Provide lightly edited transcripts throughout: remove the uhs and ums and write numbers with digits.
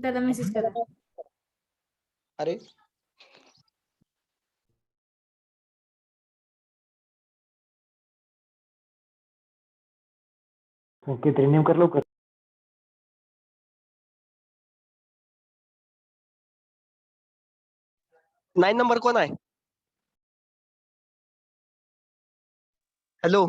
त्याला मेसेज करा. अरे ओके रिन्यू कर लवकर. 9 नंबर कोण आहे? Hello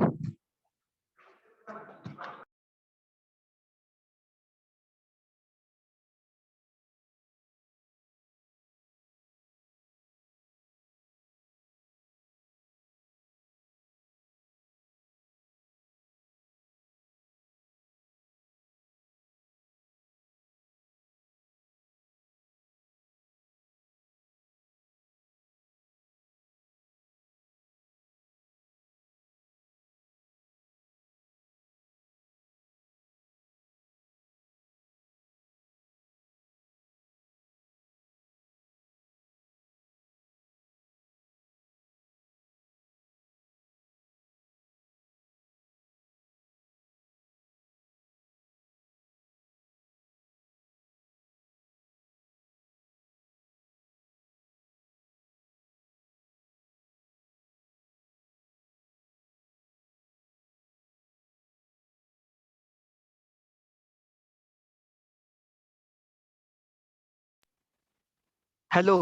hello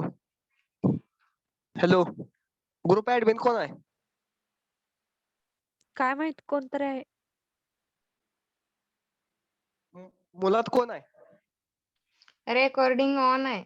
hello group admin कोण आहे? काय माहित कोणतरी आहे. मुलात कोण आहे? रेकॉर्डिंग ऑन आहे.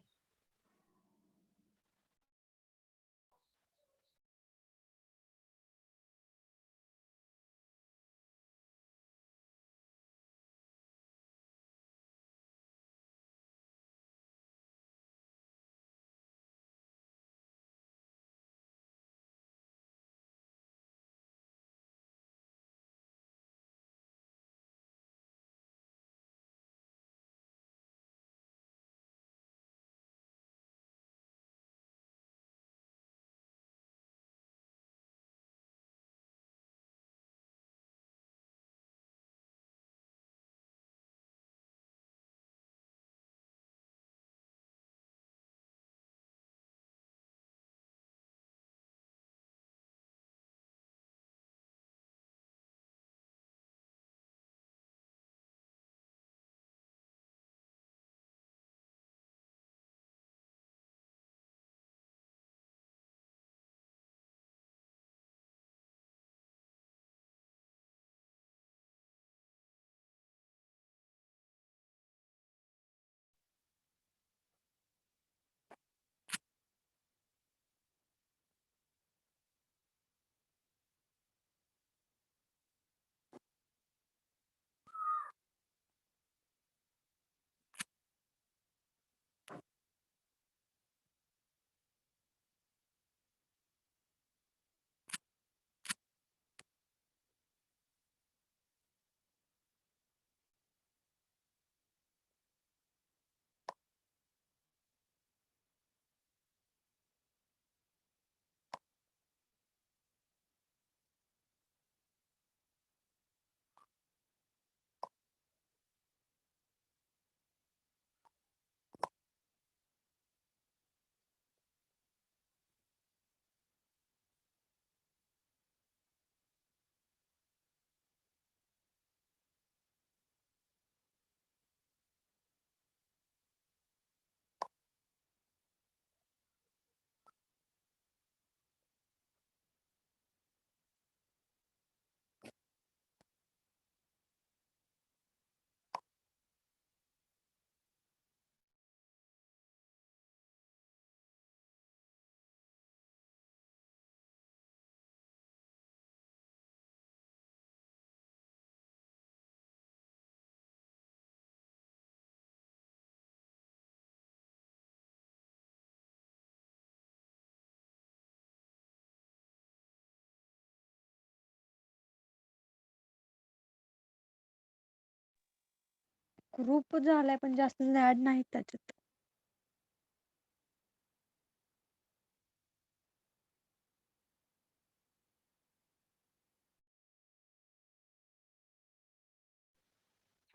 ग्रुप झालाय पण जास्त ऍड नाहीत त्याच्यात.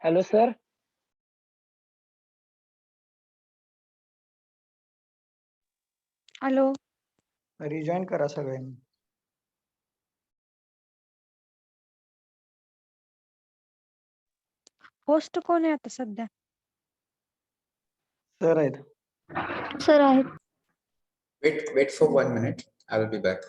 Hello sir. हॅलो. रिजॉईन करा सगळ्यांनी. होस्ट कोण आहे आता सध्या? सर आहेत. सर आहेत. Wait for 1 minute. I will be back.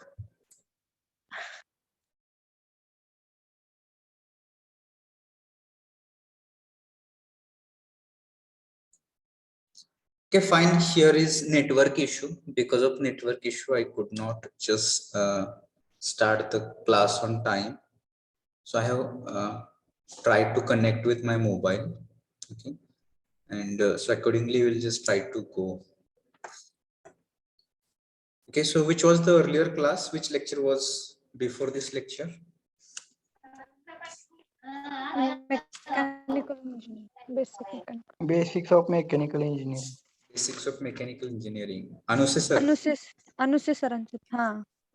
Okay, fine. Here is network issue. Because of network issue, I could not just start the class on time. So I have tried to connect with my mobile. Okay, and so accordingly, we'll just try to go. Okay, so which was the earlier class? Which lecture was before this lecture? Basics of mechanical engineering. Basics of mechanical engineering. अनुसे sir. अनुसे सरांचे. हा.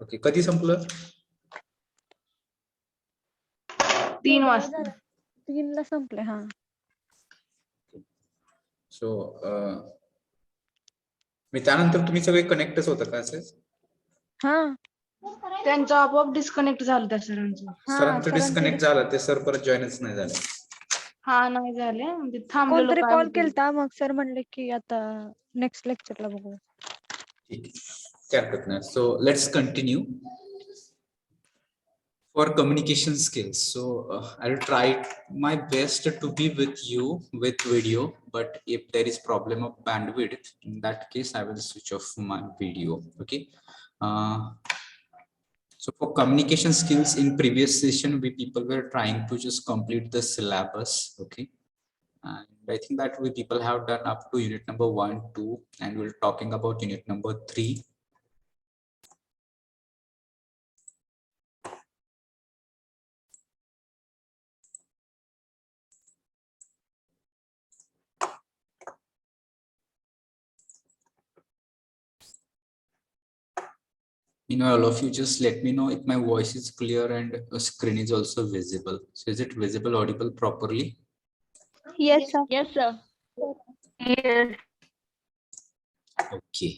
Okay, कधी संपलं? 3 वाजता. 3 ला संपले. हा. सो मी त्यानंतर तुम्ही सगळे कनेक्टच होता का असेच? हा. त्यांचं आपोआप डिस्कनेक्ट झालं त्या सरांचं. सरांचं डिस्कनेक्ट झालं, ते सर परत जॉईनच नाही झाले. हा, नाही झाले म्हणजे थांबलेलो. कोणतरी काय कॉल होतं. केलता मग सर म्हणले की आता नेक्स्ट लेक्चरला बघू. ठीक आहे, काय हरकत नाही. So let's continue. For communication skills, so I'll try my best to be with you with video, but if there is problem of bandwidth, in that case I will switch off my video. Okay, so for communication skills, in previous session we people were trying to just complete the syllabus. Okay, and I think that we people have done up to unit number 1, 2, and we're talking about unit number 3. All of you just let me know if my voice is clear and a screen is also visible. So is it visible, audible properly? Yes sir. Yes, sir. Yes. Okay.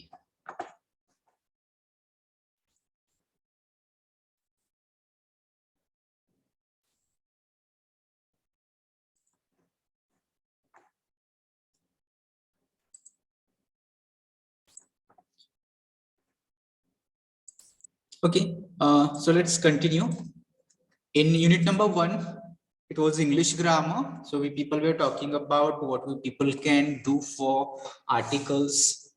Okay, so let's continue. In unit number 1, it was English grammar. So we people were talking about what we people can do for articles,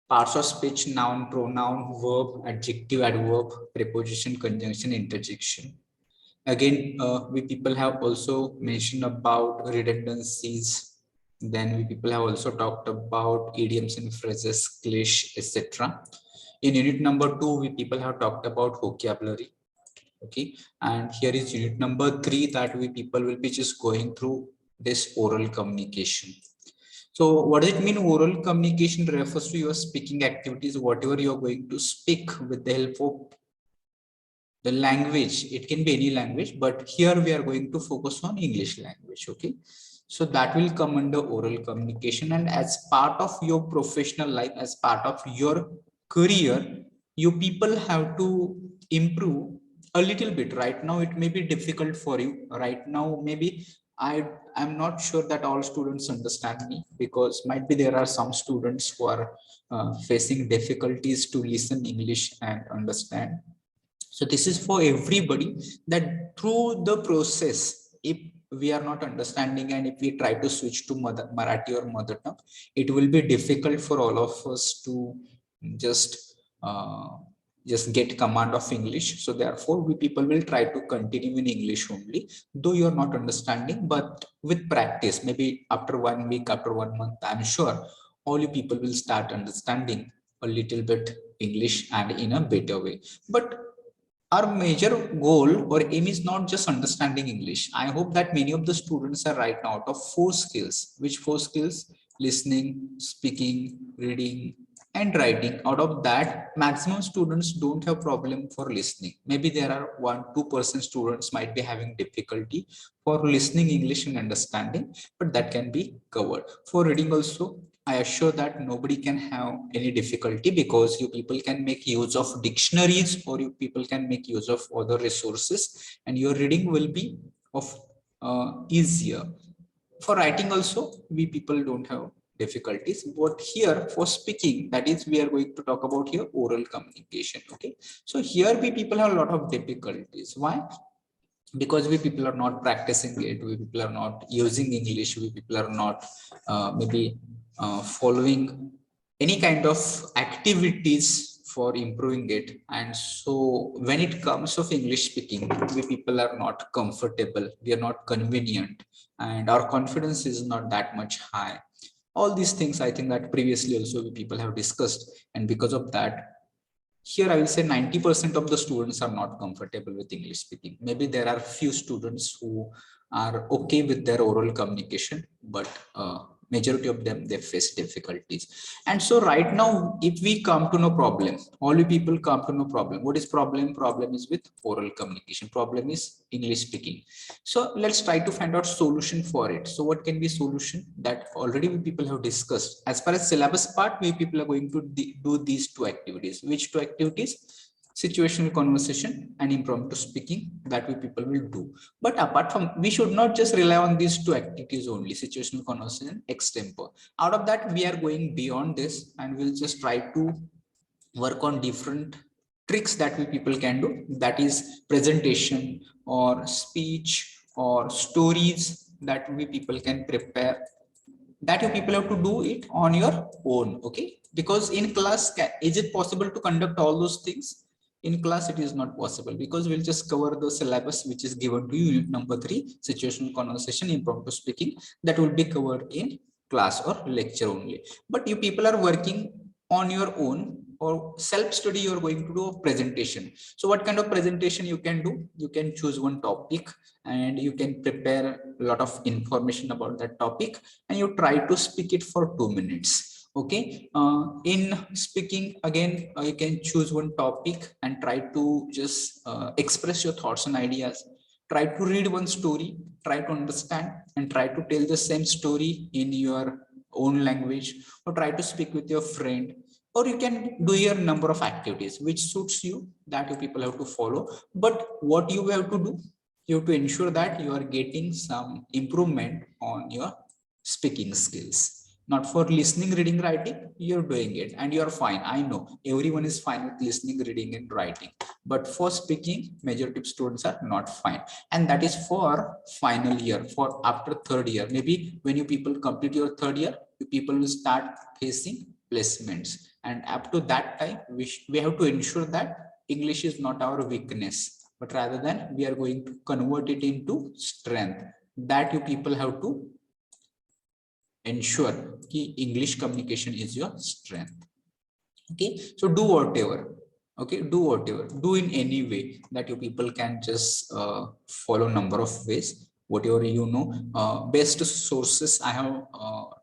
parts of speech, noun, pronoun, verb, adjective, adverb, preposition, conjunction, interjection. Again, we people have also mentioned about redundancies. Then we people have also talked about idioms and phrases, cliché, etc. In unit number 2, we people have talked about vocabulary. Okay, and here is unit number 3 that we people will be just going through this oral communication. So what does it mean? Oral communication refers to your speaking activities, whatever you are going to speak with the help of the language. It can be any language, but here we are going to focus on English language. Okay, so that will come under oral communication, and as part of your professional life, as part of your career, you people have to improve a little bit. Right now it may be difficult for you. Right now maybe I'm not sure that all students understand me, because might be there are some students who are facing difficulties to listen English and understand. So this is for everybody, that through the process, if we are not understanding and if we try to switch to Marathi or mother tongue, it will be difficult for all of us to just get command of English. So therefore we people will try to continue in English only, though you are not understanding, but with practice, maybe after 1 week, after 1 month, I'm sure all you people will start understanding a little bit English and in a better way. But our major goal or aim is not just understanding English. I hope that many of the students are right now out of 4 skills. Which 4 skills? Listening, speaking, reading, and writing. Out of that, maximum students don't have problem for listening. Maybe there are 1-2% students might be having difficulty for listening English and understanding, but that can be covered. For reading also, I assure that nobody can have any difficulty, because you people can make use of dictionaries, or you people can make use of other resources, and your reading will be of easier. For writing also, we people don't have difficulties, but here for speaking, that is, we are going to talk about here oral communication. Okay, so here we people have a lot of difficulties. Why? Because we people are not practicing it, we people are not using English, we people are not maybe following any kind of activities for improving it. And so when it comes of English speaking, we people are not comfortable, we are not convenient, and our confidence is not that much high. All these things, I think that previously also we people have discussed, and because of that, here I will say 90% of the students are not comfortable with English speaking. Maybe there are few students who are okay with their oral communication, but majority of them, they face difficulties. And so right now, if we come to know problem, all you people come to know problem. What is problem? Problem is with oral communication. Problem is English speaking. So let's try to find out solution for it. So what can be solution? That already we people have discussed. As far as syllabus part, we people are going to do these two activities. Which two activities? Situational conversation and impromptu speaking, that we people will do. But apart from, we should not just rely on these two activities only, situational conversation, extempore. Out of that, we are going beyond this, and we'll just try to work on different tricks that we people can do, that is presentation or speech or stories that we people can prepare, that you people have to do it on your own. Okay, because in class, is it possible to conduct all those things? In class it is not possible, because we'll just cover the syllabus which is given to you, unit number 3, situational conversation, impromptu speaking, that will be covered in class or lecture only. But you people are working on your own, or self-study, you're going to do a presentation. So what kind of presentation you can do? You can choose one topic, and you can prepare a lot of information about that topic, and you try to speak it for 2 minutes. Okay, in speaking again, you can choose one topic and try to just express your thoughts and ideas. Try to read one story, try to understand, and try to tell the same story in your own language, or try to speak with your friend, or you can do your number of activities which suits you, that you people have to follow. But what you have to do, you have to ensure that you are getting some improvement on your speaking skills. Not for listening, reading, writing, you're doing it and you're fine. I know everyone is fine with listening, reading, and writing, but for speaking, majority of students are not fine. And that is for final year. For after 3rd year, maybe when you people complete your 3rd year, you people will start facing placements. And up to that time, we have to ensure that English is not our weakness, but rather than we are going to convert it into strength. That you people have to ensure that English communication is your strength. Okay, so do whatever. Okay, do whatever, do in any way that you people can just follow number of ways, whatever you know. Best sources I have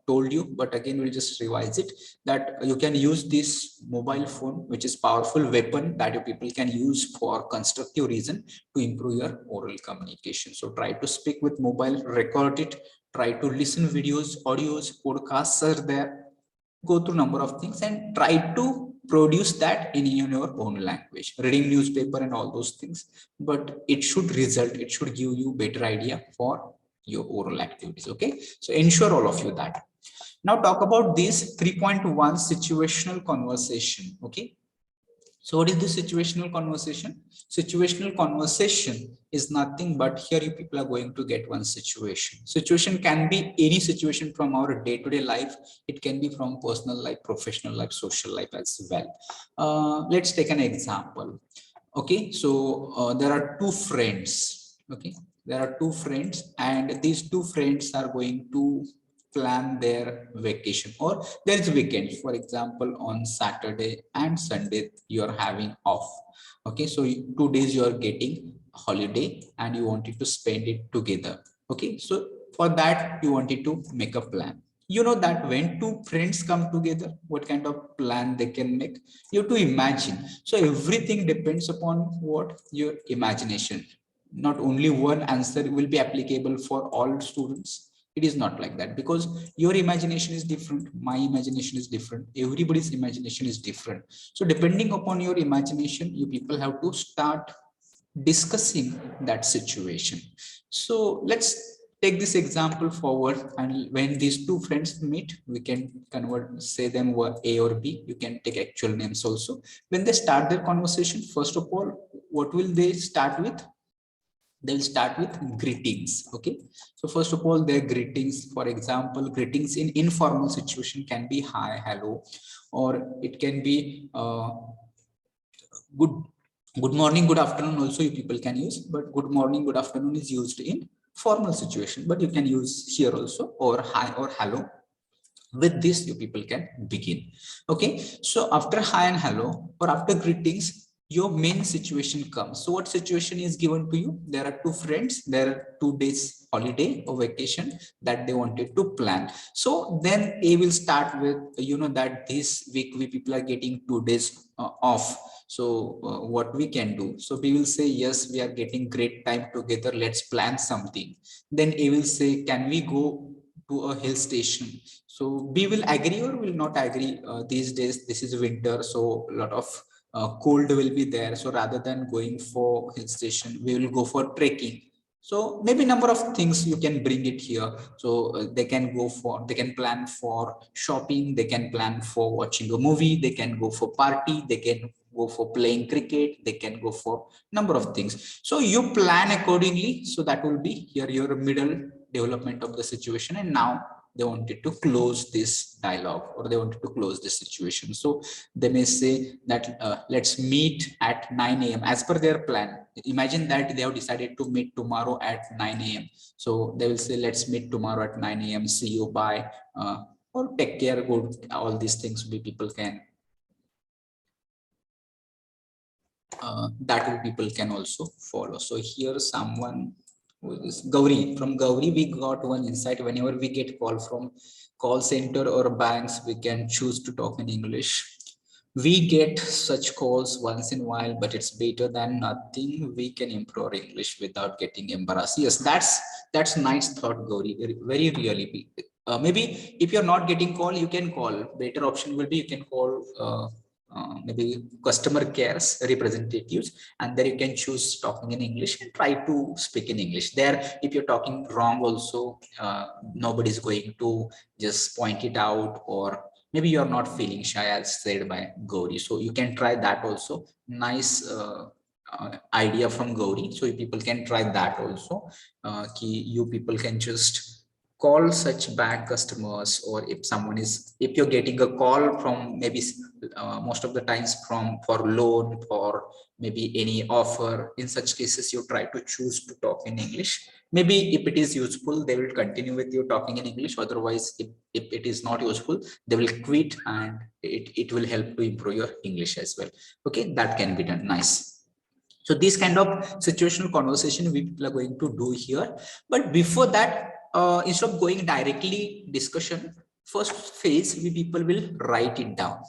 told you, but again we'll just revise it, that you can use this mobile phone, which is powerful weapon that you people can use for constructive reason to improve your oral communication. So try to speak with mobile, record it, try to listen videos, audios, podcasts are there, go through number of things and try to produce that in your own language, reading newspaper and all those things, but it should result, it should give you better idea for your oral activities. Okay, so ensure all of you that. Now talk about this 3.1 situational conversation. Okay, so what is the situational conversation? Situational conversation is nothing but here you people are going to get one situation. Situation can be any situation from our day-to-day life. It can be from personal life, professional life, social life as well. Let's take an example. Okay, so there are two friends. Okay, there are two friends, and these two friends are going to plan their vacation, or there is weekend. For example, on Saturday and Sunday you are having off. Okay, so 2 days you are getting holiday and you wanted to spend it together. Okay, so for that you wanted to make a plan. You know that when two friends come together, what kind of plan they can make, you have to imagine. So everything depends upon what your imagination. Not only one answer will be applicable for all students. It is not like that, because your imagination is different, my imagination is different, everybody's imagination is different. So depending upon your imagination, you people have to start discussing that situation. So let's take this example forward, and when these two friends meet, we can convert, say them were A or B. You can take actual names also. When they start their conversation, first of all, what will they start with? They'll start with greetings. Okay, so first of all, their greetings, for example, greetings in informal situation can be hi, hello, or it can be good morning, good afternoon also you people can use, but good morning, good afternoon is used in formal situation, but you can use here also, or hi or hello. With this, you people can begin. Okay, so after hi and hello, or after greetings, your main situation comes. So what situation is given to you? There are two friends, there are 2 days holiday or vacation that they wanted to plan. So then A will start with, that this week we people are getting 2 days off. So what we can do? So we will say, yes, we are getting great time together, let's plan something. Then A will say, can we go to a hill station? So we will agree or will not agree. These days this is winter, so a lot of cold will be there. So rather than going for hill station, we will go for trekking. So maybe number of things you can bring it here. So they can plan for shopping, they can plan for watching a movie, they can go for party, they can go for playing cricket, they can go for number of things. So you plan accordingly. So that will be here your middle development of the situation. And now they wanted to close this dialogue, or they wanted to close this situation. So they may say that let's meet at 9 a.m. as per their plan. Imagine that they have decided to meet tomorrow at 9 a.m. So they will say, let's meet tomorrow at 9 a.m. See you, bye, or take care, good. All these things we people can that people can also follow. So here someone who is Gauri, from Gauri we got one insight. Whenever we get call from call center or banks, we can choose to talk in English. We get such calls once in a while, but it's better than nothing. We can improve our English without getting embarrassed. Yes, that's nice thought, Gauri. Very really. Maybe if you're not getting call, you can call. Better option will be you can call maybe customer cares representatives, and there you can choose talking in English and try to speak in English. There, if you're talking wrong also, nobody's going to just point it out, or maybe you're not feeling shy, as said by Gauri. So you can try that also. Nice idea from Gauri. So people can try that also. You people can just call such bank customers, or if you're getting a call from maybe most of the times for loan, for maybe any offer, in such cases you try to choose to talk in English. Maybe if it is useful, they will continue with you talking in English. Otherwise, if it is not useful, they will quit, and it will help to improve your English as well. Okay, that can be done. Nice. So this kind of situational conversation we are going to do here. But before that, instead of going directly discussion, first phase we people will write it down.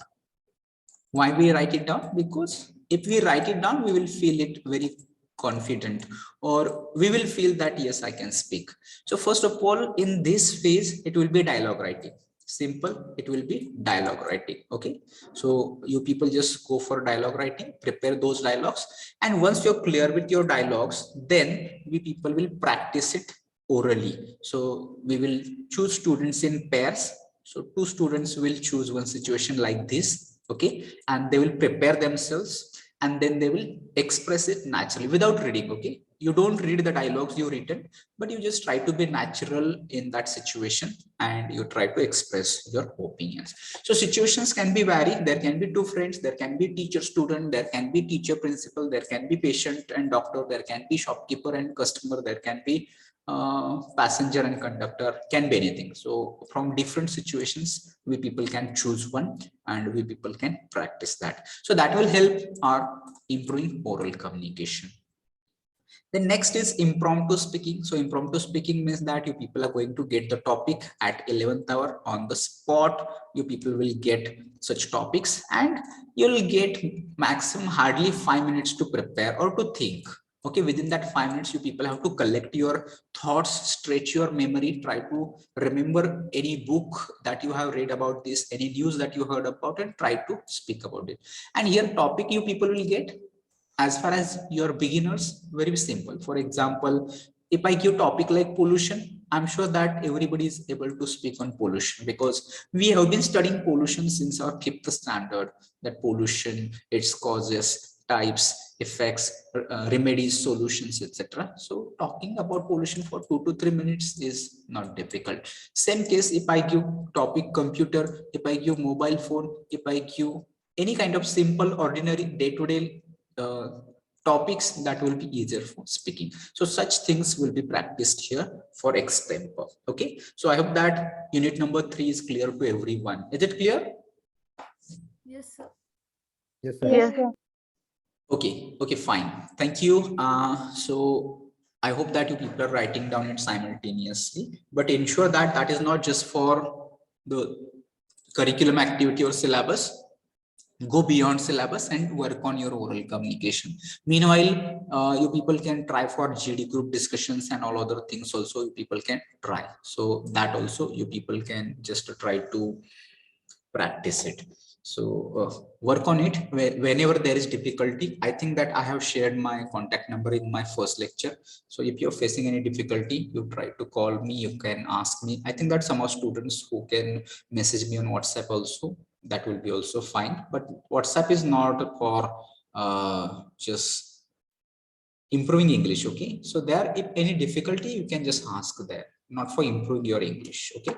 Why we write it down? Because if we write it down, we will feel it very confident, or we will feel that yes, I can speak. So first of all, in this phase, it will be dialogue writing. Simple, it will be dialogue writing. Okay, so you people just go for dialogue writing, prepare those dialogues, and once you're clear with your dialogues, then we people will practice it orally. So we will choose students in pairs. So 2 students will choose one situation like this. Okay, and they will prepare themselves, and then they will express it naturally without reading. Okay, you don't read the dialogues you written, but you just try to be natural in that situation, and you try to express your opinions. So situations can be varied. There can be 2 friends, there can be teacher student, there can be teacher principal, there can be patient and doctor, there can be shopkeeper and customer, there can be passenger and conductor, can be anything. So from different situations, we people can choose one, and we people can practice that. So that will help our improving oral communication. The next is impromptu speaking. So impromptu speaking means that you people are going to get the topic at 11th hour on the spot. You people will get such topics, and you'll get maximum hardly 5 minutes to prepare or to think. Okay, within that 5 minutes, you people have to collect your thoughts, stretch your memory, try to remember any book that you have read about this, any news that you heard about, and try to speak about it. And here topic you people will get, as far as your beginners, very simple. For example, if I give topic like pollution, I'm sure that everybody is able to speak on pollution, because we have been studying pollution since our 5th standard, that pollution, its causes, types, effects, remedies, solutions, etc. So talking about pollution for 2 to 3 minutes is not difficult. Same case, if I give topic computer, if I give mobile phone, if I give any kind of simple, ordinary, day-to-day topics, that will be easier for speaking. So such things will be practiced here for extempo. Okay, so I hope that unit number 3 is clear to everyone. Is it clear? Yes, sir. Yes, Yes. Okay, fine. Thank you. So I hope that you people are writing down it simultaneously, but ensure that that is not just for the curriculum activity or syllabus. Go beyond syllabus and work on your oral communication. Meanwhile, you people can try for GD group discussions and all other things also, you people can try. So that also you people can just try to practice it. So work on it whenever there is difficulty. I think that I have shared my contact number in my first lecture. So if you're facing any difficulty, you try to call me, you can ask me. I think that some of students who can message me on WhatsApp also, that will be also fine. But WhatsApp is not for just improving English. Okay, so there, if any difficulty, you can just ask there, not for improving your English. Okay.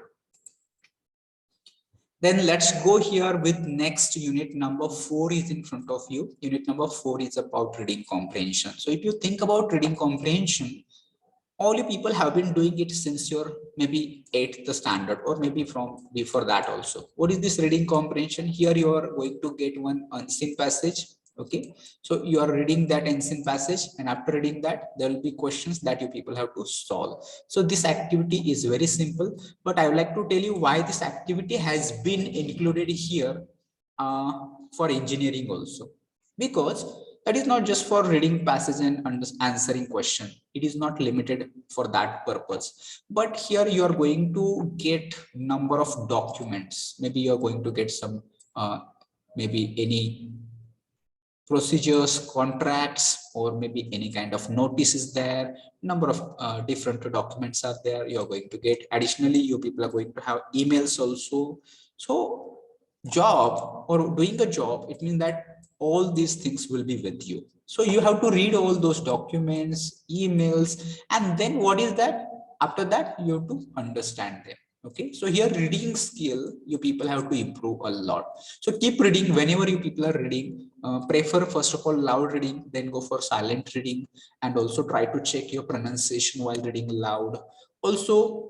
Then let's go here with next unit number 4 is in front of you. Unit number 4 is about reading comprehension. So if you think about reading comprehension, all you people have been doing it since your maybe 8th standard, or maybe from before that also. What is this reading comprehension? Here you are going to get one unseen passage. Okay, so you are reading that ancient passage, and after reading that, there will be questions that you people have to solve. So this activity is very simple, but I would like to tell you why this activity has been included here for engineering also, because that is not just for reading passage and answering question. It is not limited for that purpose, but here you are going to get number of documents. Maybe you are going to get some maybe any procedures, contracts, or maybe any kind of notices there. Number of different documents are there you are going to get. Additionally, you people are going to have emails also. So job or doing a job, it means that all these things will be with you. So you have to read all those documents, emails, and then what is that? After that, you have to understand them. Okay, so here reading skill, you people have to improve a lot. So keep reading whenever you people are reading. Prefer first of all loud reading, then go for silent reading, and also try to check your pronunciation while reading loud. Also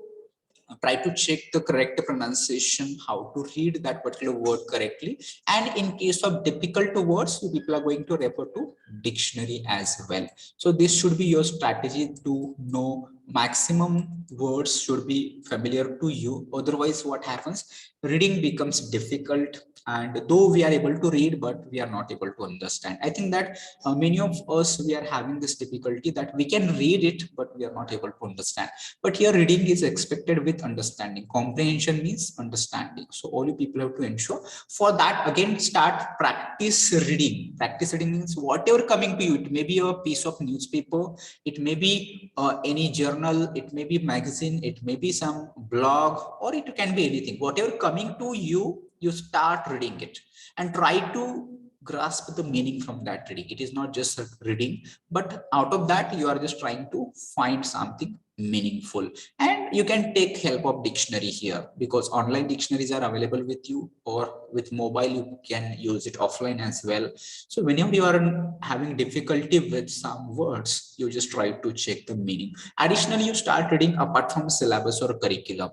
try to check the correct pronunciation, how to read that particular word correctly. And in case of difficult words, you people are going to refer to dictionary as well. So this should be your strategy to know maximum words should be familiar to you. Otherwise, what happens? Reading becomes difficult, and though we are able to read, but we are not able to understand. I think that many of us, we are having this difficulty that we can read it, but we are not able to understand. But here reading is expected with understanding. Comprehension means understanding. So all you people have to ensure for that. Again, start practice reading. Practice reading means whatever coming to you. It may be a piece of newspaper, it may be any journal, it may be magazine, it may be some blog, or it can be anything. Whatever coming to you, you start reading it and try to grasp the meaning from that reading. It is not just reading, but out of that you are just trying to find something meaningful. And you can take help of dictionary here, because online dictionaries are available with you, or with mobile you can use it offline as well. So whenever you are having difficulty with some words, you just try to check the meaning. Additionally, you start reading apart from syllabus or curriculum.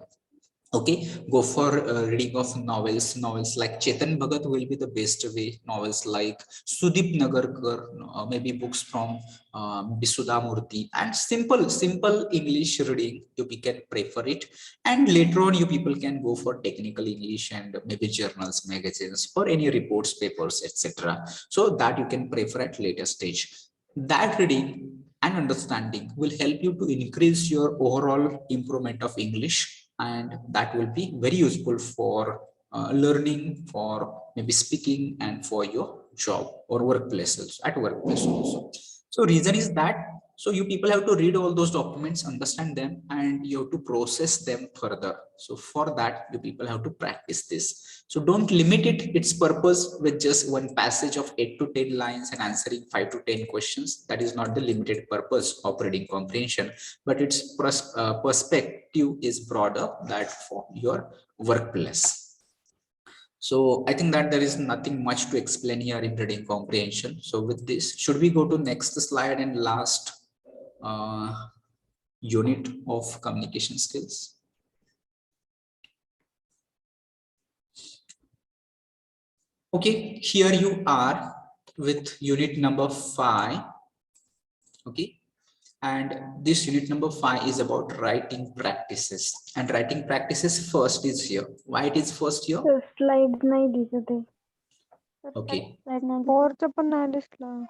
Okay, go for reading of novels. Novels like Chetan Bhagat will be the best way. Novels like Sudip Nagarkar, maybe books from Bisudha Murthy, and simple English reading, you can prefer it. And later on, you people can go for technical English and maybe journals, magazines, or any reports, papers, etc. So that you can prefer at later stage. That reading and understanding will help you to increase your overall improvement of English, and that will be very useful for learning, for maybe speaking, and for your job or workplaces at workplace also. So reason is that, so you people have to read all those documents, understand them, and you have to process them further. So for that, you people have to practice this. So don't limit its purpose with just one passage of 8 to 10 lines and answering 5 to 10 questions. That is not the limited purpose of reading comprehension, but its perspective is broader, that for your workplace. So I think that there is nothing much to explain here in reading comprehension. So with this, should we go to next slide and last unit of communication skills? Okay, here you are with unit number 5. Okay, and this unit number 5 is about writing practices, and writing practices first is here. Why it is first here? Slide नाही दिसत आहे. Okay, slide नाही फोरचं पण नाही दिसला.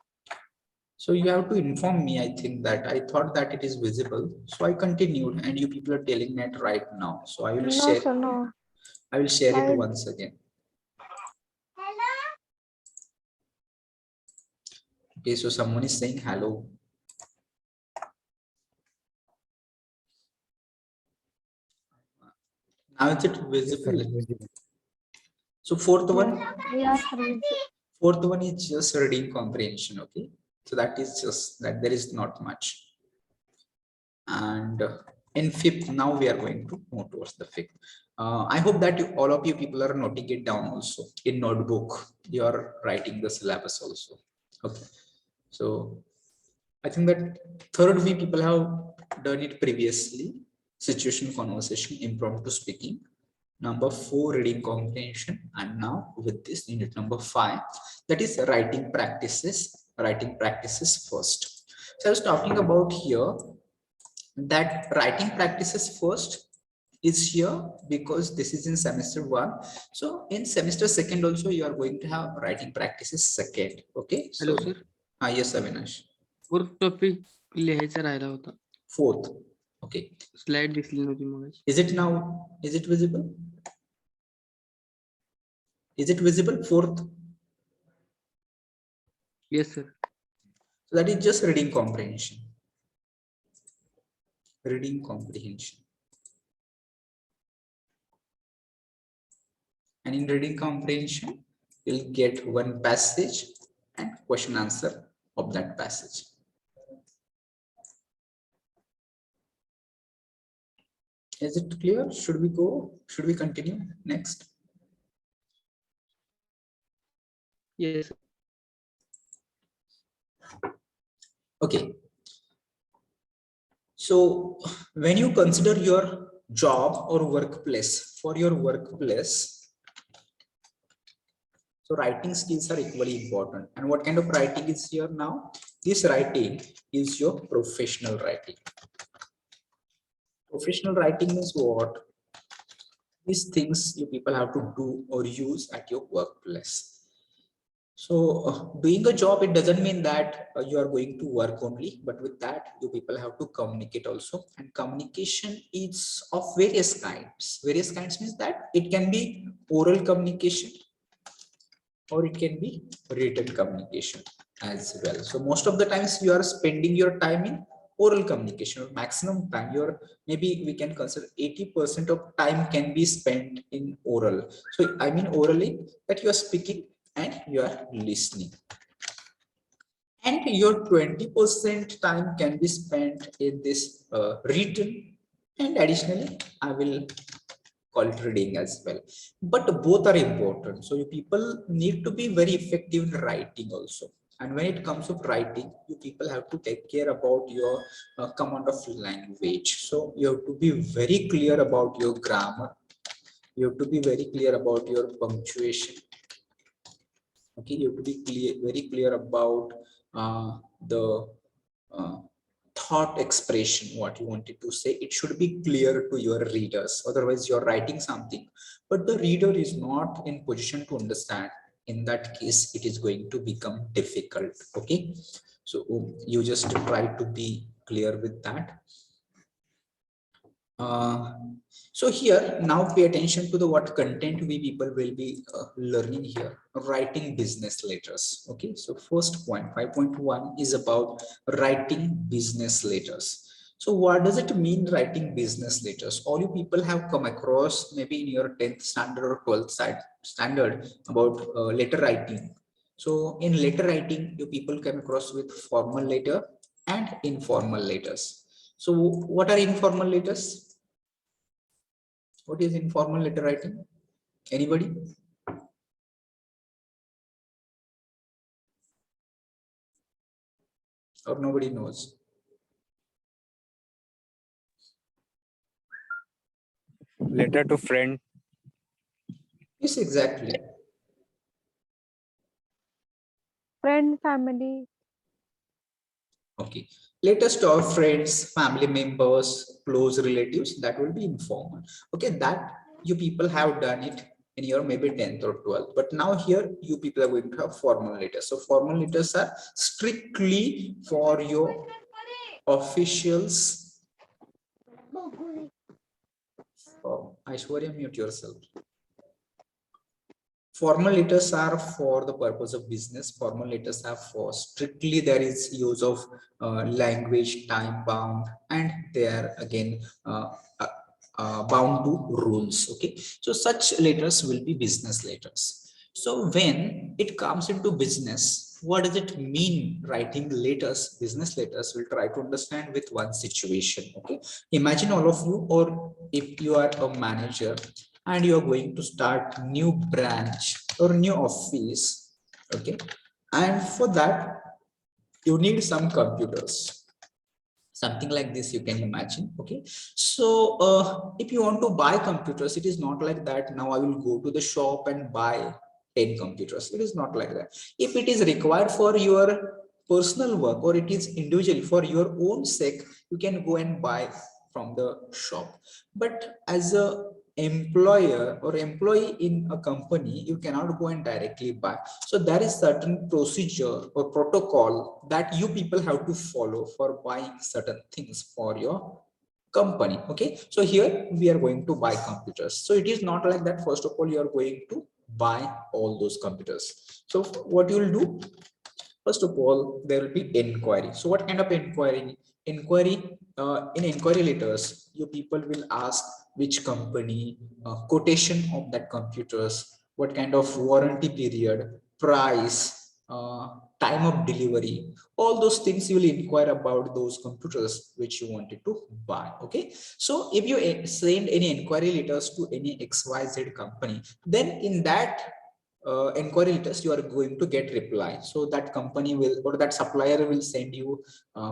so you have to inform me. I think that I thought that it is visible, so I continued, and you people are telling that right now. So I will No, share. sir, no. I will share it Slide. once again. Okay, so someone is saying hello. Now is it visible? So fourth one. Fourth one is just reading comprehension. Okay, so that is just that, there is not much. And in fifth, now we are going to move towards the fifth. I hope that all of you people are noting it down also in notebook. You are writing the syllabus also. Okay, so I think that third we people have done it previously. Situation, conversation, impromptu speaking. Number 4, reading comprehension, and now with this unit number 5, that is writing practices. Writing practices first. So I was talking about here that writing practices first is here because this is in semester 1. So in semester 2 also you are going to have writing practices second. Okay. Hello, So, sir. yes, Avinash. Work topic लिहायचा राहिला होता. 4th. Okay. Slide दिसली नव्हती मग. Is it now? Is it visible? Is it visible? 4th. Yes, sir. So that is just reading comprehension. Reading comprehension. And in reading comprehension, you'll get one passage and question answer of that passage. Is it clear? Should we go? Should we continue next? Yes. Okay. So when you consider your job or workplace, for your workplace, so writing skills are equally important. And what kind of writing is here now? This writing is your professional writing. Professional writing is what? These things you people have to do or use at your workplace. So doing a job, it doesn't mean that you are going to work only, but with that you people have to communicate also. And communication is of various kinds. Various kinds means that it can be oral communication or it can be written communication as well. So most of the times you are spending your time in oral communication, or maximum time, your maybe we can consider 80% of time can be spent in oral. So I mean orally, that you are speaking and you are listening, and your 20% time can be spent in this written, and additionally I will call it reading as well. But both are important, so you people need to be very effective in writing also. And when it comes to writing, you people have to take care about your command of language. So you have to be very clear about your grammar. You have to be very clear about your punctuation. Okay, you have to be clear, very clear about the thought expression, what you wanted to say. It should be clear to your readers. Otherwise, you're writing something, but the reader is not in position to understand. In that case, it is going to become difficult. Okay, So you just try to be clear with that. So here now pay attention to the what content we people will be learning here. Writing business letters. Okay, so first point 5.1 is about writing business letters. So what does it mean writing business letters? All you people have come across maybe in your 10th standard or 12th standard about letter writing. So in letter writing, you people come across with formal letter and informal letters. So what are informal letters? What is informal letter writing? Anybody? Or nobody knows? Letter to friend. Yes, exactly. Friend, family. Okay. Letters to our friends, family members, close relatives, that will be informal. Okay, that you people have done it in your maybe 10th or 12th. But now here you people are going to have formal letters. So formal letters are strictly for your officials. Oh, Aishwarya, mute yourself. Formal letters are for the purpose of business. Formal letters are for strictly there is use of language, time bound, and they are again bound to rules. Okay, so such letters will be business letters. So when it comes into business, what does it mean writing letters, business letters? We'll try to understand with one situation. Okay, imagine all of you, or if you are a manager and you are going to start new branch or new office. Okay, and for that you need some computers, something like this you can imagine. Okay, so if you want to buy computers, it is not like that now I will go to the shop and buy 10 computers. It is not like that. If it is required for your personal work or it is individual for your own sake, you can go and buy from the shop. But as a employer or employee in a company, you cannot go and directly buy. So there is certain procedure or protocol that you people have to follow for buying certain things for your company. Okay, so here we are going to buy computers. So it is not like that first of all you are going to buy all those computers. So what you will do, first of all there will be inquiry. So what kind of inquiry? In inquiry letters you people will ask which company, quotation of that computers, what kind of warranty period, price, time of delivery, all those things you will inquire about those computers which you wanted to buy. Okay, so if you send any inquiry letters to any XYZ company, then in that inquiry letters you are going to get reply. So that company will or that supplier will send you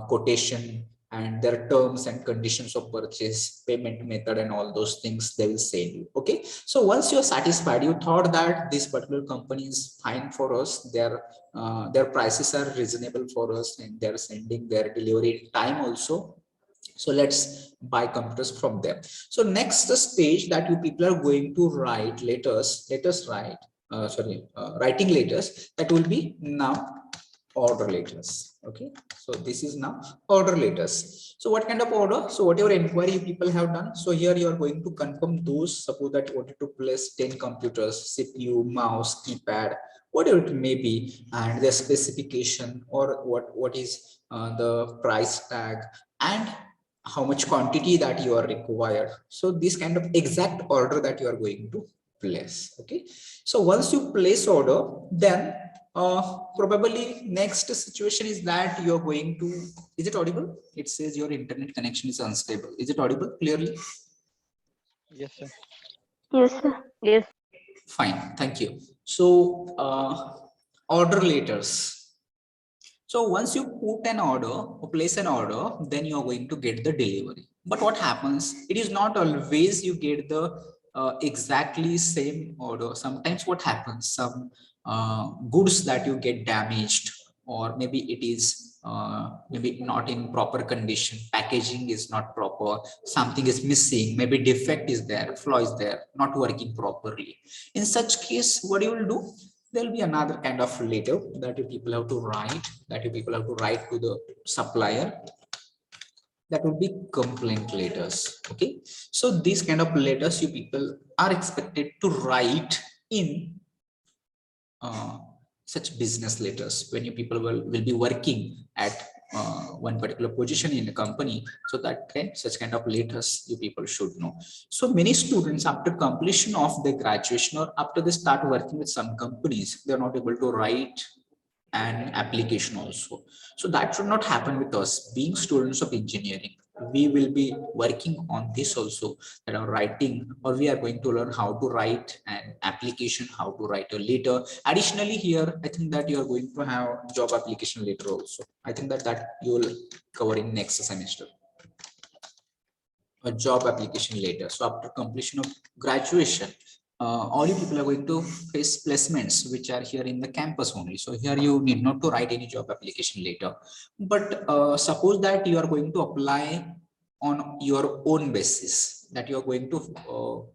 quotation and their terms and conditions of purchase, payment method, and all those things they will send you. Okay, so once you're satisfied, you thought that this particular company is fine for us, their prices are reasonable for us, and they're sending their delivery time also, so let's buy computers from them. So next stage that you people are going to write writing letters, that will be now order letters. Okay, so this is now order letters. So what kind of order? So whatever inquiry you people have done, so here you are going to confirm those. Suppose that you wanted to place 10 computers, CPU, mouse, keypad, whatever it may be, and the specification or what is the price tag and how much quantity that you are required. So this kind of exact order that you are going to place. Okay, so once you place order, then probably next situation is that you're going to, is it audible? It says your internet connection is unstable. Is it audible clearly? Yes, sir. Yes, sir. Yes. Fine, thank you. So order letters. So once you put an order or place an order, then you're going to get the delivery. But what happens? It is not always you get the exactly same order. Sometimes what happens? Some goods that you get damaged, or maybe it is maybe not in proper condition. Packaging is not proper. Something is missing. Maybe defect is there, flaw is there, not working properly. In such case, what you will do? There will be another kind of letter that you people have to write, to the supplier. That would be complaint letters. Okay, so these kind of letters you people are expected to write in such business letters when you people will be working at one particular position in a company. So that such kind of letters you people should know. So many students, after completion of their graduation or after they start working with some companies, they are not able to write an application also. So that should not happen with us. Being students of engineering, we will be working on this also, that are writing, or we are going to learn how to write an application, how to write a letter. Additionally, here I think that you are going to have job application letter also. I think that you will cover in next semester, a job application letter. So after completion of graduation, all you people are going to face placements which are here in the campus only. So here you need not to write any job application later. But suppose that you are going to apply on your own basis, that you are going to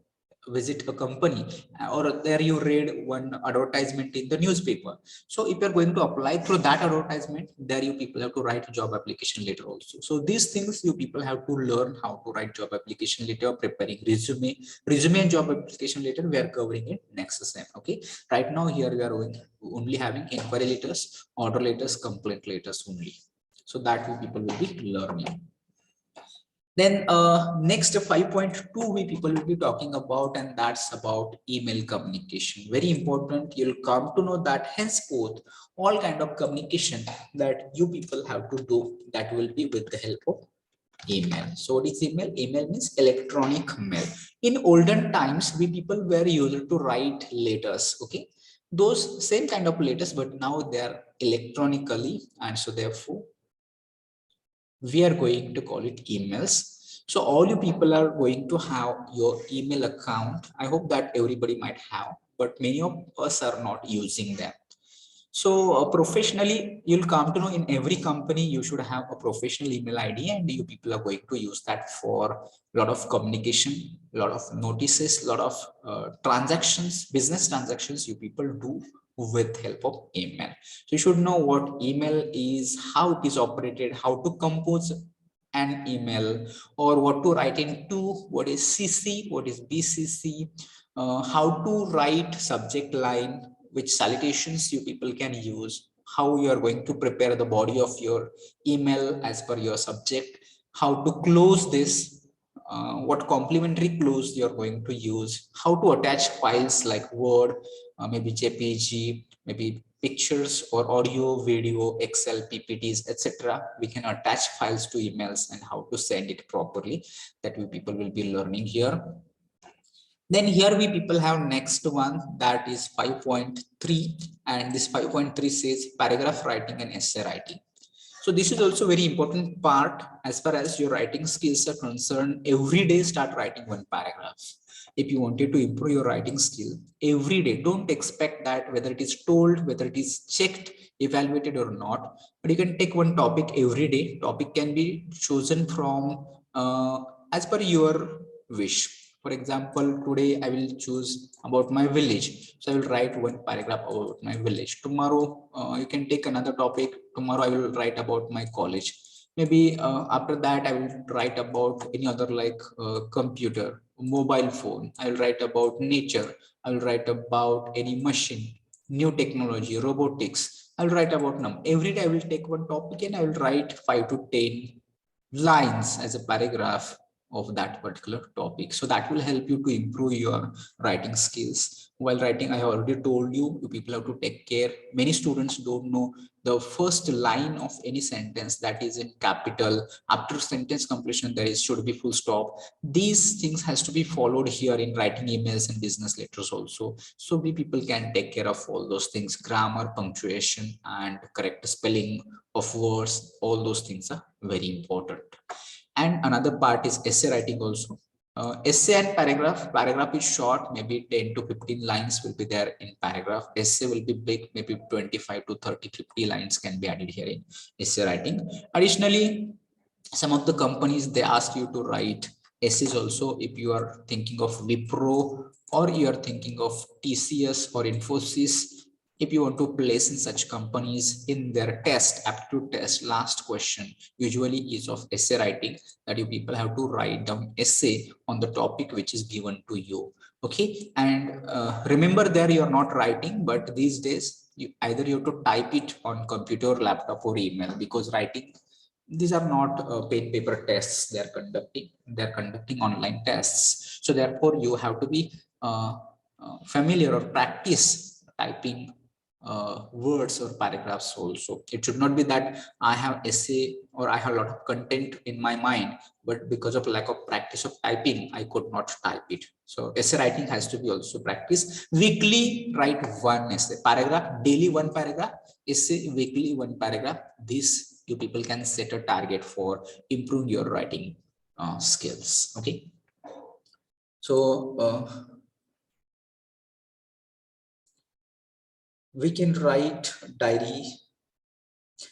visit a company, or there you read one advertisement in the newspaper. So if you're going to apply through that advertisement, there you people have to write a job application letter also. So these things you people have to learn how to write job application letter, preparing resume and job application letter. We are covering it next sem. Okay, right now here we are only having inquiry letters, order letters, complaint letters only. So that you people will be learning. Then next 5.2 we people will be talking about, and that's about email communication. Very important. You'll come to know that henceforth all kind of communication that you people have to do, that will be with the help of email. So what is email? Email means electronic mail. In olden times, we people were used to write letters. Okay, those same kind of letters, but now they are electronically, and so therefore we are going to call it emails. So all you people are going to have your email account. I hope that everybody might have, but many of us are not using them. So professionally, you'll come to know in every company you should have a professional email ID, and you people are going to use that for a lot of communication, a lot of notices, a lot of transactions, business transactions you people do with help of email. So you should know what email is, how it is operated, how to compose an email, or what to write into, what is CC, what is BCC, how to write subject line, which salutations you people can use, how you are going to prepare the body of your email as per your subject, how to close this, what complementary close you're going to use, how to attach files like Word, maybe JPG, maybe pictures or audio, video, Excel, PPTs, etc. We can attach files to emails, and how to send it properly. That we people will be learning here. Then here we people have next one, that is 5.3, and this 5.3 says paragraph writing and essay writing. So this is also very important part as far as your writing skills are concerned. Every day start writing one paragraph. If you wanted to improve your writing skill, every day, don't expect that whether it is told, whether it is checked, evaluated or not, but you can take one topic every day. Topic can be chosen from as per your wish. For example, today I will choose about my village. So I will write one paragraph about my village. Tomorrow, you can take another topic. Tomorrow I will write about my college. Maybe after that, I will write about any other like computer, mobile phone. I will write about nature. I will write about any machine, new technology, robotics. I will write about them. Every day I will take one topic and I will write 5 to 10 lines as a paragraph of that particular topic. So that will help you to improve your writing skills. While writing, I have already told you, you people have to take care. Many students don't know the first line of any sentence, that is in capital. After sentence completion, there should be full stop. These things has to be followed here in writing emails and business letters also. So we people can take care of all those things. Grammar, punctuation, and correct spelling of words. All those things are very important. And another part is essay writing also. Essay and paragraph is short, maybe 10 to 15 lines will be there in paragraph. Essay will be big, maybe 25 to 30, 50 lines can be added here in essay writing. Additionally, some of the companies, they ask you to write essays also. If you are thinking of Wipro, or you are thinking of TCS or Infosys, if you want to place in such companies in their test, aptitude test, last question usually is of essay writing, that you people have to write down essay on the topic which is given to you. Okay, and remember there you are not writing, but these days either you have to type it on computer, laptop, or email, because writing, these are not pen paper tests they're conducting online tests. So therefore you have to be familiar or practice typing words or paragraphs also. It should not be that I have essay or I have a lot of content in my mind, but because of lack of practice of typing, I could not type it. So essay writing has to be also practiced. Weekly write one essay, paragraph, daily one paragraph, essay, weekly one paragraph. This you people can set a target for improving your writing skills. Okay. So we can write diary.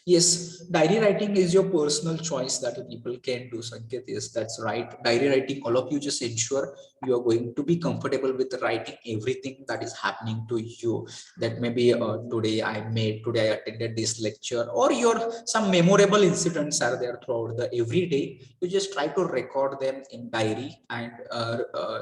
Yes, diary writing is your personal choice that people can do, Sanket. Yes, that's right. Diary writing, all of you just ensure you are going to be comfortable with writing everything that is happening to you. That maybe today I attended this lecture, or your some memorable incidents are there throughout the every day. You just try to record them in diary and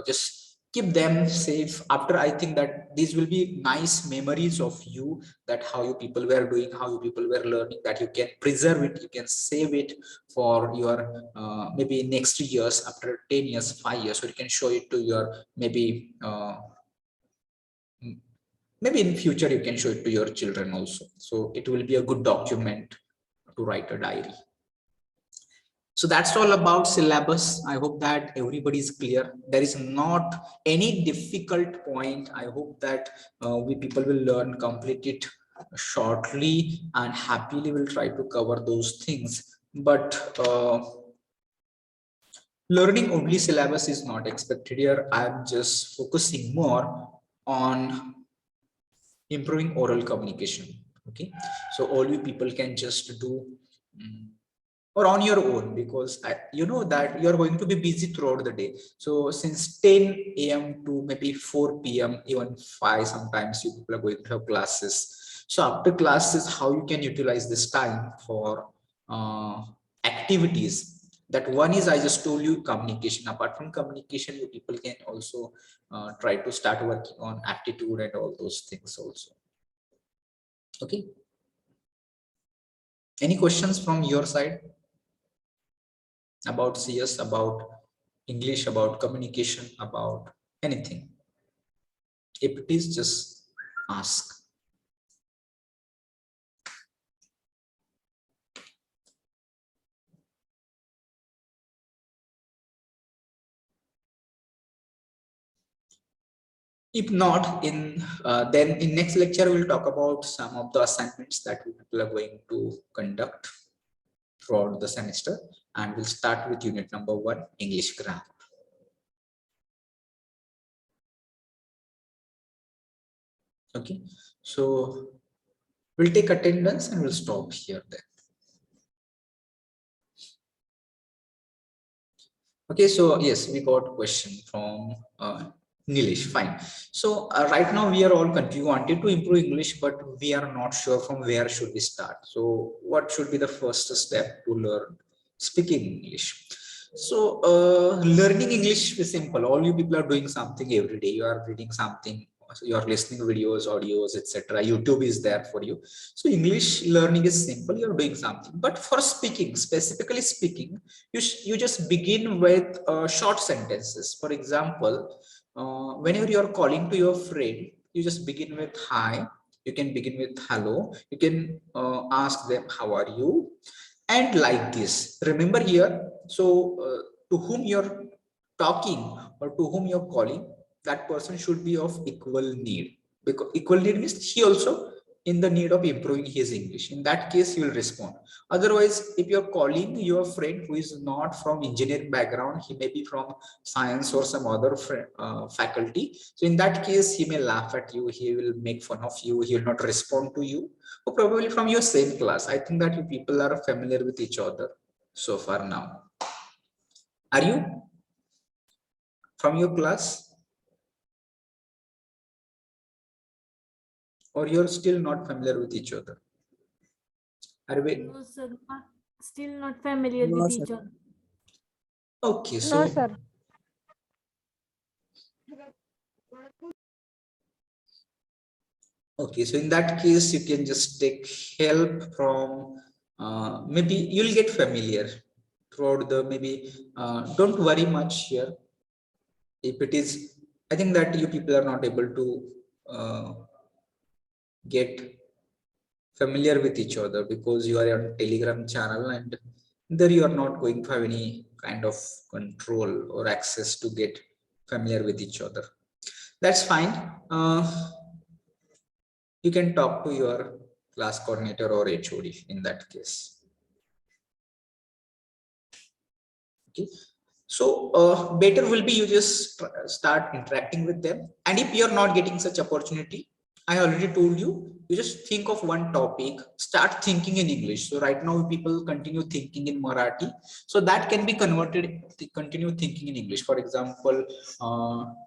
just keep them safe. After, I think that these will be nice memories of you, that how you people were doing, how you people were learning, that you can preserve it, you can save it for your maybe next years, after 10 years, 5 years, or you can show it to your maybe maybe in future you can show it to your children also. So it will be a good document to write a diary. So that's all about syllabus. I hope that everybody is clear. There is not any difficult point. I hope that we people will learn, complete it shortly, and happily will try to cover those things. But learning only syllabus is not expected here. I'm just focusing more on improving oral communication. Okay, so all you people can just do or on your own, because you know that you're going to be busy throughout the day. So since 10 a.m. to maybe 4 p.m, even 5, sometimes you people are going to have classes. So after classes, how you can utilize this time for activities? That one is, I just told you, communication. Apart from communication, you people can also try to start working on aptitude and all those things also. Okay, any questions from your side about CS, about English, about communication, about anything? If it is, just ask. If not, then in next lecture we'll talk about some of the assignments that we people are going to conduct throughout the semester, and we'll start with unit number 1, English grammar. Okay, so we'll take attendance and we'll stop here then. Okay, so yes, we got a question from Nilesh. Fine. So right now we are all confused. We wanted to improve English, but we are not sure from where should we start. So what should be the first step to learn speaking English? So learning English is simple. All you people are doing something every day. You are reading something, you are listening videos, audios, etc. YouTube is there for you. So English learning is simple. You are doing something. But for speaking, specifically speaking, you just begin with short sentences. For example, whenever you are calling to your friend, you just begin with hi. You can begin with hello. You can ask them how are you, and like this. Remember here, so to whom you're talking or to whom you're calling, that person should be of equal need, because equal need means he also in the need of improving his English. In that case, he will respond. Otherwise, if you're calling your friend who is not from engineering background, he may be from science or some other faculty. So in that case, he may laugh at you, he will make fun of you, he will not respond to you. Or probably from your same class. I think that you people are familiar with each other so far now. Are you from your class? or you're still not familiar with each other? Arvind? No, sir. Still not familiar with each other. Okay, so No, sir. okay, so in that case, you can just take help from maybe you'll get familiar throughout the maybe don't worry much here. If it is, I think that you people are not able to get familiar with each other because you are on Telegram channel and there you are not going to have any kind of control or access to get familiar with each other. That's fine. You can talk to your class coordinator or HOD in that case. Okay. So better will be you just start interacting with them. And if you're not getting such opportunity, I already told you, you just think of one topic, start thinking in English. So right now people continue thinking in Marathi. So that can be converted, continue thinking in English. For example,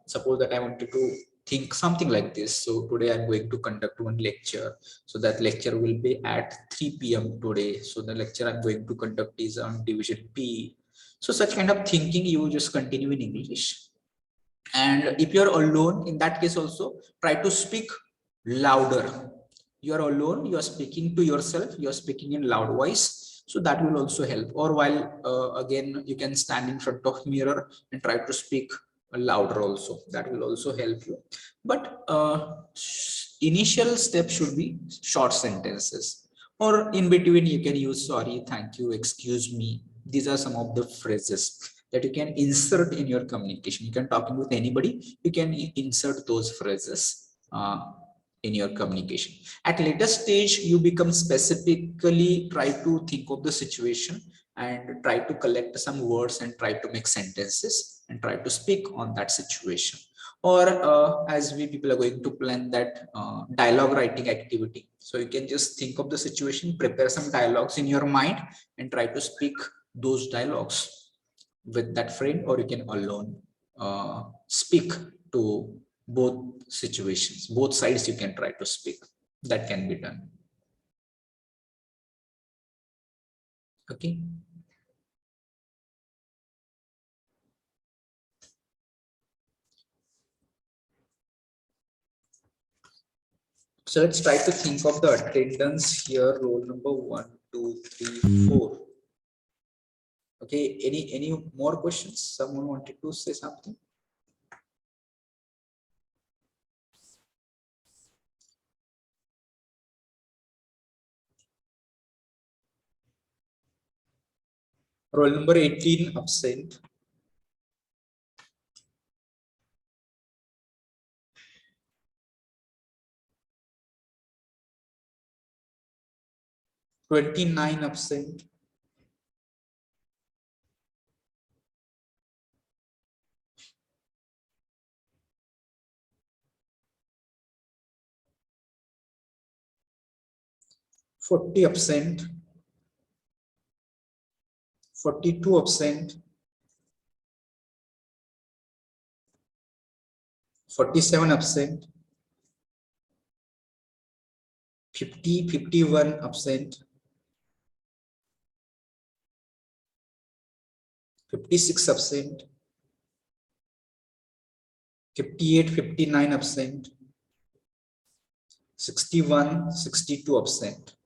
suppose that I wanted to think something like this. So today I'm going to conduct one lecture. So that lecture will be at 3 p.m. today. So the lecture I'm going to conduct is on division P. So such kind of thinking, you just continue in English. And if you're alone, in that case also, try to speak louder. You are alone, you are speaking to yourself, you are speaking in loud voice. So that will also help. Or while again, you can stand in front of mirror and try to speak louder also. That will also help you. But initial step should be short sentences. Or in between, you can use sorry, thank you, excuse me. These are some of the phrases that you can insert in your communication. You can talk with anybody, you can insert those phrases in your communication. At later stage, you become specifically try to think of the situation and try to collect some words and try to make sentences and try to speak on that situation. Or as we people are going to plan that dialogue writing activity. So you can just think of the situation, prepare some dialogues in your mind and try to speak those dialogues with that friend, or you can alone speak to both situations, both sides you can try to speak. That can be done. Okay. So let's try to think of the attendance here. Roll number 1, 2, 3, 4. Okay, any more questions? Someone wanted to say something? Roll number 18, absent. (29) absent. (40) absent. 42 absent. 47 absent. 50, 51 absent. 56 absent. 58, 59 absent. 61, 62 absent.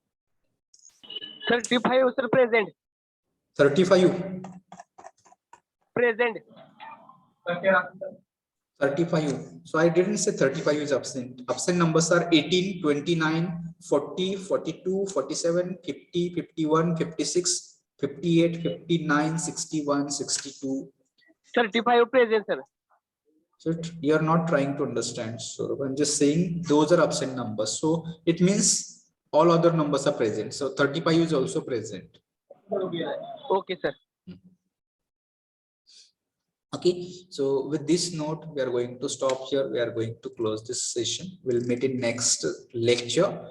35 sir, present. 35. Present. 35. So I didn't say 35 is absent. Absent numbers are 18, 29, 40, 42, 47, 50, 51, 56, 58, 59, 61, 62. 35 present sir. So you are not trying to understand. So I'm just saying those are absent numbers. So it means all other numbers are present. So 35 is also present. Okay sir. Okay, so with this note, we are going to stop here. We are going to close this session. We'll meet in next lecture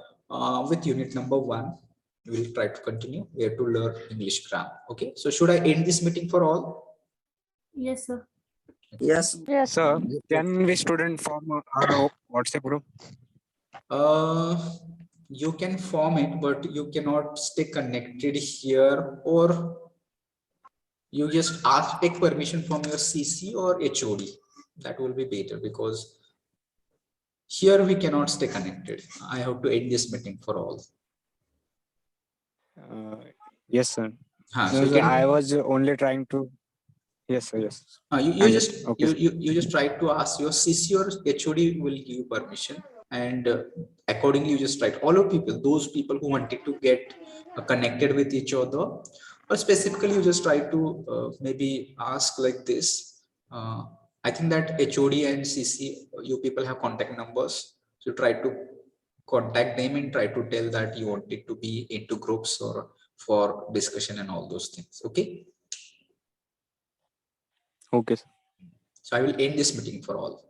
with unit number 1. We will try to continue. We have to learn English grammar. Okay, so should I end this meeting for all? Yes, sir. Yes. Yes. Sir, can we student form our WhatsApp group? You can form it, but you cannot stay connected here, or you just take permission from your CC or HOD. That will be better, because here we cannot stay connected. I have to end this meeting for all. Yes, sir. So No, you sir, can, I was only trying to. Yes, sir. Yes. you just Okay, sir. you just try to ask your CC or HOD will give you permission, and accordingly you just write all of people, those people who wanted to get connected with each other, or specifically you just try to maybe ask like this. I think that HOD and CC, you people have contact numbers, so try to contact them and try to tell that you wanted to be into groups or for discussion and all those things. Okay. Okay, sir. So I will end this meeting for all.